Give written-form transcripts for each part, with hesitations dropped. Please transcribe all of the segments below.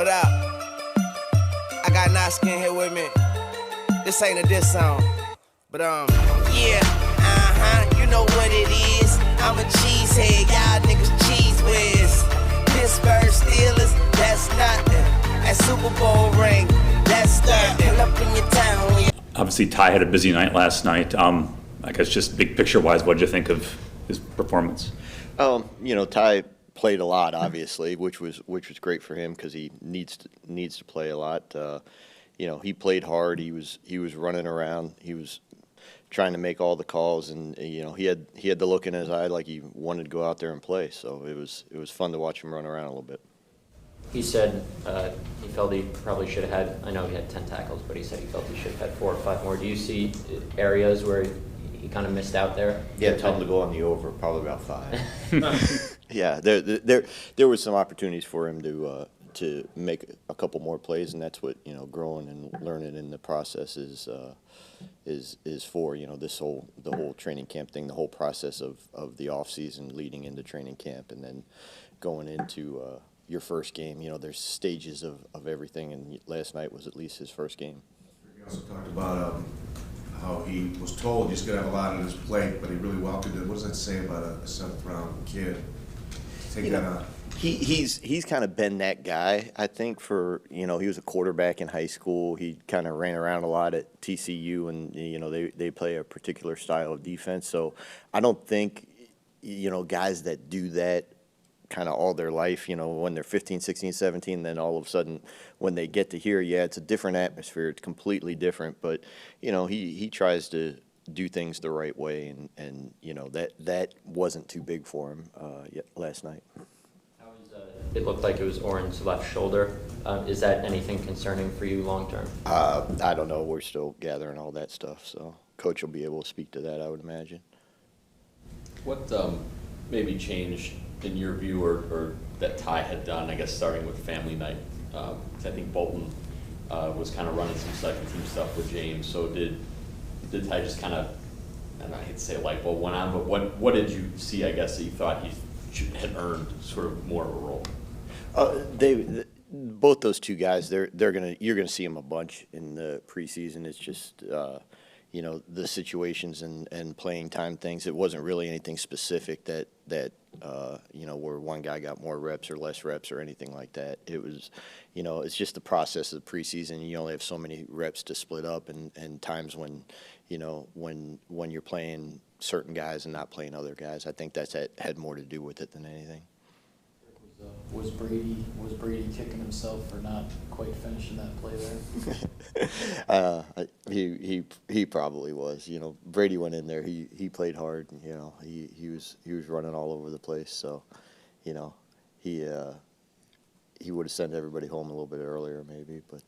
up? I got Naskin here with me. This ain't a diss song, but yeah, you know what it is. I'm a cheesehead, y'all niggas cheese whiz. Pittsburgh Steelers, that's nothing. That Super Bowl ring, that's nothing. Pull up in your town when you... Obviously, Ty had a busy night last night. I guess just big picture-wise, what did you think of his performance? Ty played a lot, obviously, which was great for him because he needs to play a lot. He played hard. He was running around. He was trying to make all the calls, and he had the look in his eye like he wanted to go out there and play. So it was fun to watch him run around a little bit. He said he felt he probably should have had, I know he had 10 tackles, but he said he felt he should have had 4 or 5 more. Do you see areas where he kind of missed out there? Yeah, tell him to go on the over, probably about 5. Yeah, there was some opportunities for him to make a couple more plays, and that's what growing and learning in the process is for. The whole training camp thing, the whole process of the off season leading into training camp, and then going into your first game. There's stages of everything, and last night was at least his first game. He also talked about how he was told he's going to have a lot on his plate, but he really welcomed it. What does that say about a 7th round kid? Take that on. He's kind of been that guy, I think, for, he was a quarterback in high school. He kind of ran around a lot at TCU, and, they play a particular style of defense. So I don't think, guys that do that kind of all their life, when they're 15, 16, 17, then all of a sudden when they get to here, it's a different atmosphere. It's completely different. But, he tries to do things the right way, and that wasn't too big for him last night. It looked like it was Oren's left shoulder. Is that anything concerning for you long term? I don't know. We're still gathering all that stuff, so Coach will be able to speak to that, I would imagine. What maybe changed in your view, or that Ty had done, I guess, starting with family night? I think Bolton was kind of running some second team stuff with James. So did Ty just kind of, and I hate to say a light bulb went on, but what did you see, I guess, that you thought he had earned sort of more of a role? Both those two guys, you're gonna see them a bunch in the preseason. It's just the situations and playing time things. It wasn't really anything specific that where one guy got more reps or less reps or anything like that. It was, it's just the process of the preseason. You only have so many reps to split up, and times when, when you're playing certain guys and not playing other guys. I think that had more to do with it than anything. Was Brady kicking himself for not quite finishing that play there? He probably was. Brady went in there. He played hard. He was running all over the place. So, he would have sent everybody home a little bit earlier maybe, but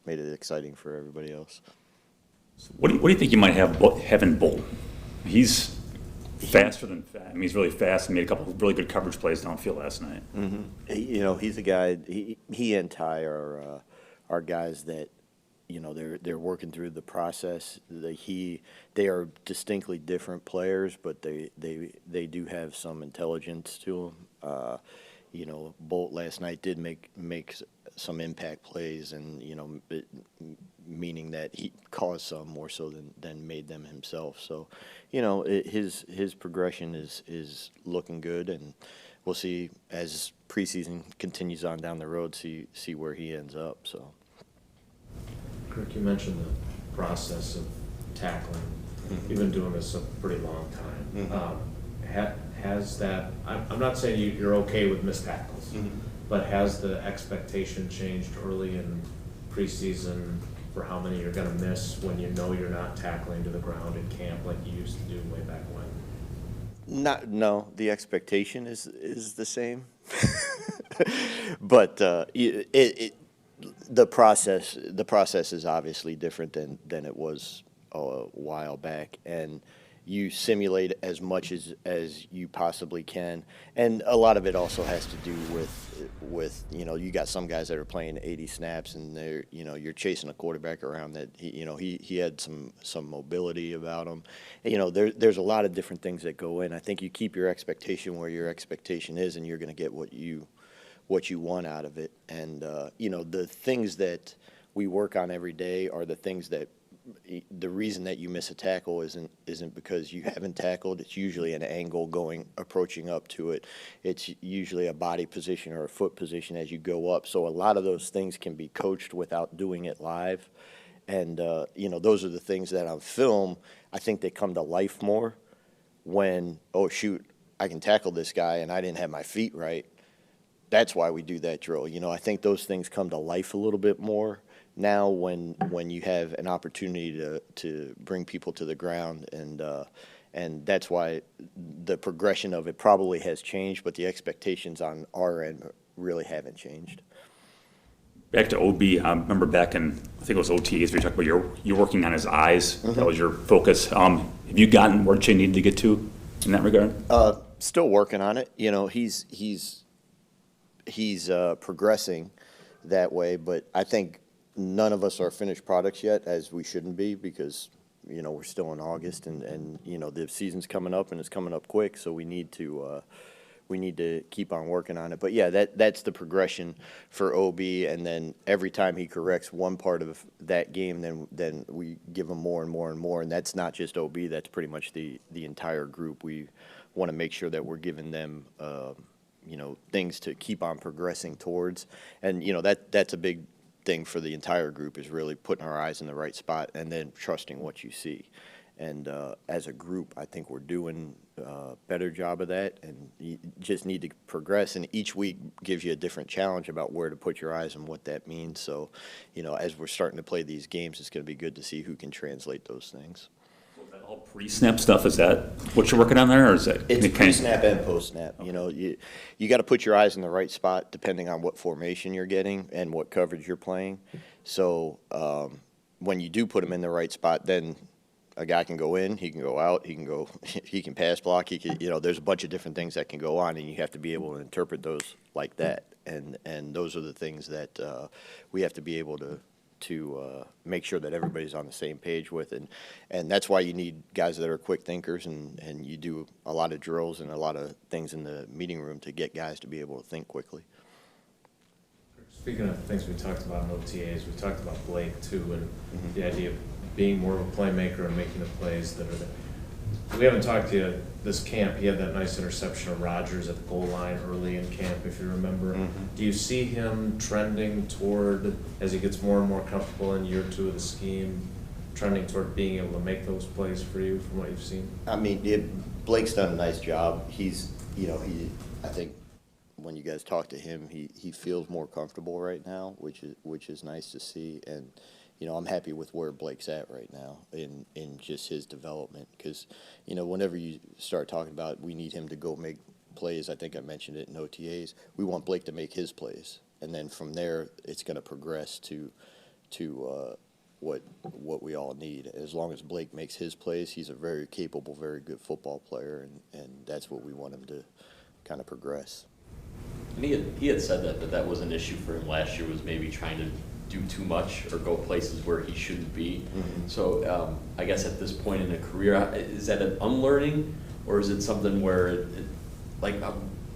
made it exciting for everybody else. So what do you think you might have in Bolton? He's faster than fast. I mean, he's really fast and made a couple of really good coverage plays downfield last night. Mm-hmm. He's a guy. He and Ty are guys that, they're working through the process. They are distinctly different players, but they do have some intelligence to them. Bolt last night did make some impact plays, and meaning that he caused some more so than made them himself. So, his progression is looking good, and we'll see as preseason continues on down the road, see where he ends up. So, Kirk, you mentioned the process of tackling. Mm-hmm. You've been doing this a pretty long time. Mm-hmm. Has that? I'm not saying you're okay with missed tackles, mm-hmm. but has the expectation changed early in preseason for how many you're going to miss when you're not tackling to the ground in camp like you used to do way back when? No, the expectation is the same, but the process is obviously different than it was a while back, and you simulate as much as you possibly can, and a lot of it also has to do with you got some guys that are playing 80 snaps, and they're you're chasing a quarterback around that he had some mobility about him. There's a lot of different things that go in. I think you keep your expectation where your expectation is, and you're going to get what you what you want out of it. And, the things that we work on every day are the things that the reason that you miss a tackle isn't because you haven't tackled. It's usually an angle approaching up to it. It's usually a body position or a foot position as you go up. So a lot of those things can be coached without doing it live. And, those are the things that on film, I think they come to life more when, oh, shoot, I can tackle this guy and I didn't have my feet right. That's why we do that drill. I think those things come to life a little bit more now when you have an opportunity to bring people to the ground, and that's why the progression of it probably has changed, but the expectations on our end really haven't changed. Back to OB, I remember back in, I think it was OTAs, we talked about you're working on his eyes. That was your focus. Have you gotten where you needed to get to in that regard? Still working on it. He's progressing that way, but I think none of us are finished products yet, as we shouldn't be, because we're still in August, and the season's coming up, and it's coming up quick, so we need to keep on working on it. But yeah, that's the progression for OB, and then every time he corrects one part of that game, then we give him more and more and more, and that's not just OB, that's pretty much the entire group. We want to make sure that we're giving them things to keep on progressing towards, and that's a big thing for the entire group, is really putting our eyes in the right spot and then trusting what you see. And as a group, I think we're doing a better job of that, and you just need to progress, and each week gives you a different challenge about where to put your eyes and what that means. So, as we're starting to play these games, it's going to be good to see who can translate those things. All pre-snap stuff, is that what you're working on there, or is that? It's pre-snap and post-snap. Okay. You got to put your eyes in the right spot depending on what formation you're getting and what coverage you're playing. So when you do put them in the right spot, then a guy can go in, he can go out, he can pass block, there's a bunch of different things that can go on, and you have to be able to interpret those like that. And those are the things that we have to be able to make sure that everybody's on the same page with, and that's why you need guys that are quick thinkers, and you do a lot of drills and a lot of things in the meeting room to get guys to be able to think quickly. Speaking of things we talked about in OTAs, we talked about Blake too, and the idea of being more of a playmaker and making the plays that are there. We haven't talked to you this camp. He had that nice interception of Rodgers at the goal line early in camp, if you remember. Do you see him trending toward, as he gets more and more comfortable in year 2 of the scheme, trending toward being able to make those plays for you from what you've seen? I mean, Blake's done a nice job. He's, I think when you guys talk to him, he feels more comfortable right now, which is nice to see. And I'm happy with where Blake's at right now in just his development, because whenever you start talking about we need him to go make plays, I think I mentioned it in OTAs, we want Blake to make his plays, and then from there it's going to progress to what we all need. As long as Blake makes his plays, he's a very capable, very good football player, and that's what we want him to kind of progress. And he had said that was an issue for him last year, was maybe trying to do too much or go places where he shouldn't be. So I guess at this point in a career, is that an unlearning, or is it something where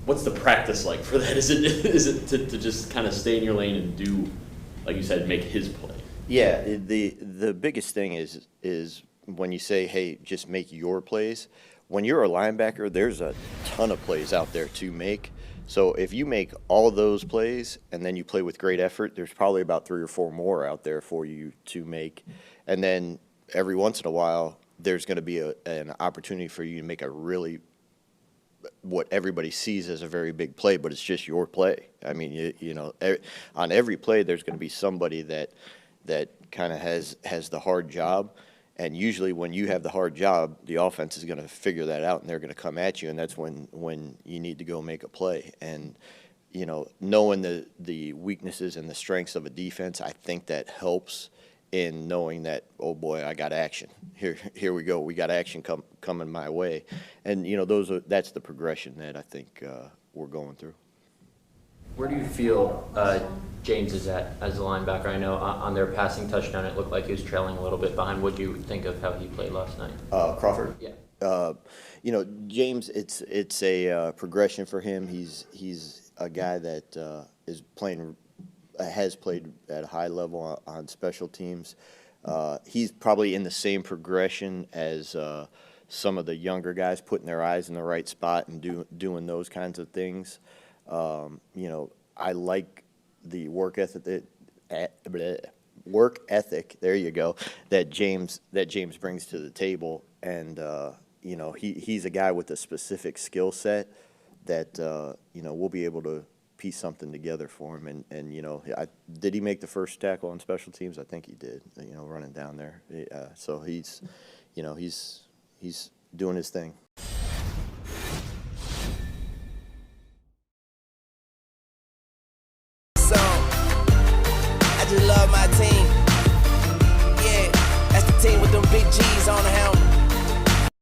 what's the practice like for that? Is it to just kind of stay in your lane and do, like you said, make his play? Yeah, the biggest thing is when you say, hey, just make your plays. When you're a linebacker, there's a ton of plays out there to make. So if you make all of those plays and then you play with great effort, there's probably about 3 or 4 more out there for you to make. And then every once in a while, there's going to be an opportunity for you to make a really, what everybody sees as a very big play, but it's just your play. I mean, on every play, there's going to be somebody that kind of has the hard job. And usually when you have the hard job, the offense is going to figure that out, and they're going to come at you, and that's when you need to go make a play. And, knowing the weaknesses and the strengths of a defense, I think that helps in knowing that, oh, boy, I got action. Here we go. We got action coming my way. And, that's the progression that I think we're going through. Where do you feel James is at as a linebacker? I know on their passing touchdown, it looked like he was trailing a little bit behind. What do you think of how he played last night? Crawford? Yeah. James, it's a progression for him. He's a guy that is playing, has played at a high level on special teams. He's probably in the same progression as some of the younger guys, putting their eyes in the right spot and doing those kinds of things. You know, I like the work ethic there you go, that James brings to the table. And you know, he's a guy with a specific skill set that you know, we'll be able to piece something together for him. And you know, did he make the first tackle on special teams? I think he did, you know, running down there. So he's, you know, he's doing his thing.